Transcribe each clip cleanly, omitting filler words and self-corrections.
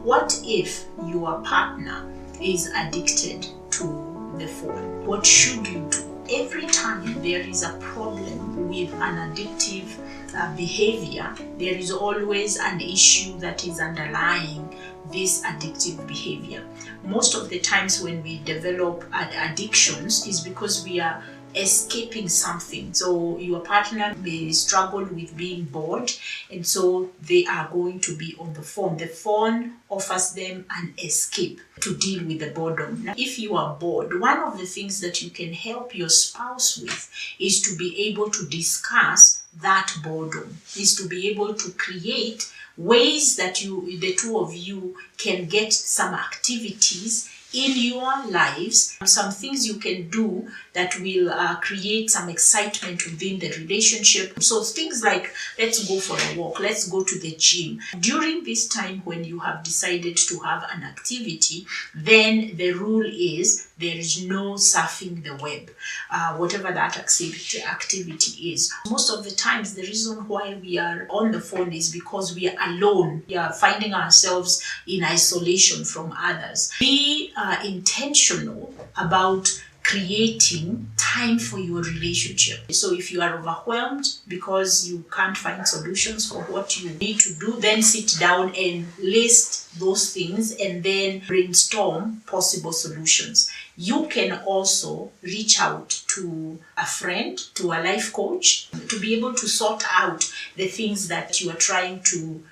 What if your partner is addicted to the phone? What should you do? Every time there is a problem with an addictive behavior, there is always an issue that is underlying this addictive behavior. Most of the times when we develop addictions is because we are escaping something. So your partner may struggle with being bored, and so they are going to be on the phone. The phone offers them an escape to deal with the boredom. Now, if you are bored, one of the things that you can help your spouse with is to be able to discuss that boredom, is to be able to create ways that the two of you can get some activities in your lives, some things you can do that will create some excitement within the relationship. So things like, let's go for a walk, let's go to the gym. During this time when you have decided to have an activity, then the rule is there is no surfing the web, whatever that activity is. Most of the times, the reason why we are on the phone is because we are alone. We are finding ourselves in isolation from others. Be intentional about creating time for your relationship. So if you are overwhelmed because you can't find solutions for what you need to do, then sit down and list those things and then brainstorm possible solutions. You can also reach out to a friend, to a life coach, to be able to sort out the things that you are trying to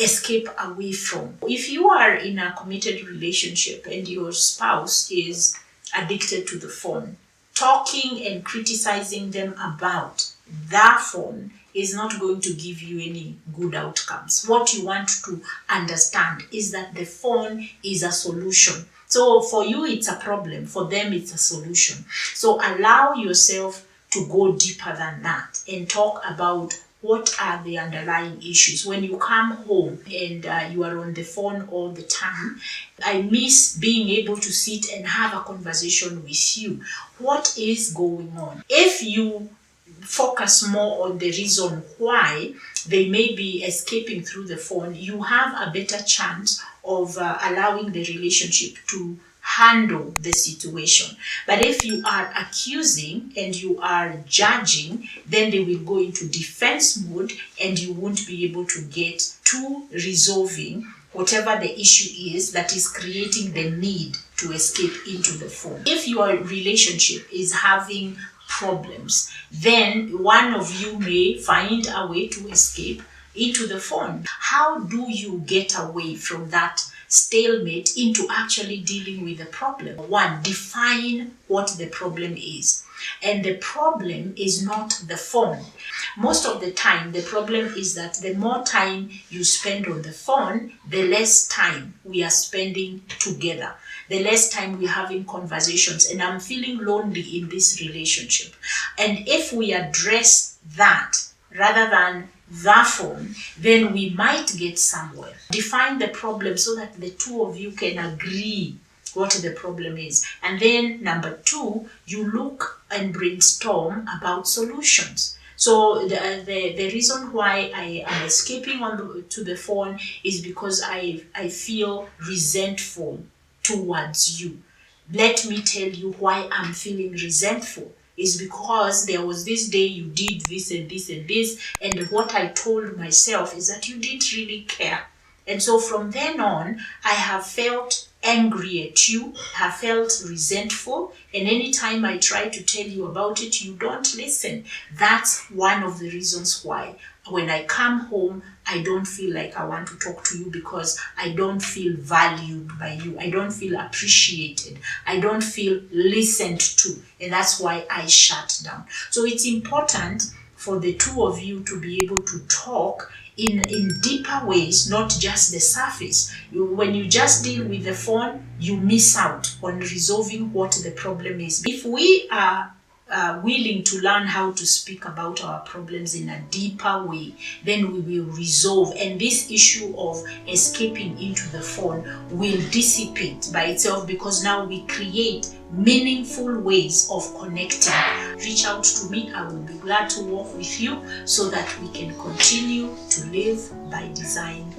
escape away from. If you are in a committed relationship and your spouse is addicted to the phone, talking and criticizing them about their phone is not going to give you any good outcomes. What you want to understand is that the phone is a solution. So for you, it's a problem. For them, it's a solution. So allow yourself to go deeper than that and talk about what are the underlying issues. When you come home and you are on the phone all the time, I miss being able to sit and have a conversation with you. What is going on? If you focus more on the reason why they may be escaping through the phone, you have a better chance of allowing the relationship to handle the situation. But if you are accusing and you are judging, then they will go into defense mode and you won't be able to get to resolving whatever the issue is that is creating the need to escape into the phone. If your relationship is having problems, then one of you may find a way to escape into the phone. How do you get away from that stalemate into actually dealing with the problem? One, define what the problem is. And the problem is not the phone. Most of the time, the problem is that the more time you spend on the phone, the less time we are spending together. The less time we're having conversations, and I'm feeling lonely in this relationship. And if we address that rather than the phone, then we might get somewhere. Define the problem so that the two of you can agree what the problem is. And then number two, you look and brainstorm about solutions. So the reason why I am escaping to the phone is because I feel resentful towards you. Let me tell you why I'm feeling resentful. Is because there was this day you did this and this and this, and what I told myself is that you didn't really care. And so from then on, I have felt angry at you, have felt resentful, and anytime I try to tell you about it, you don't listen. That's one of the reasons why when I come home, I don't feel like I want to talk to you, because I don't feel valued by you. I don't feel appreciated. I don't feel listened to. And that's why I shut down. So it's important for the two of you to be able to talk in deeper ways, not just the surface. When you just deal with the phone, you miss out on resolving what the problem is. If we are willing to learn how to speak about our problems in a deeper way, then we will resolve, and this issue of escaping into the phone will dissipate by itself, because now we create meaningful ways of connecting. Reach out to me. I will be glad to work with you so that we can continue to live by design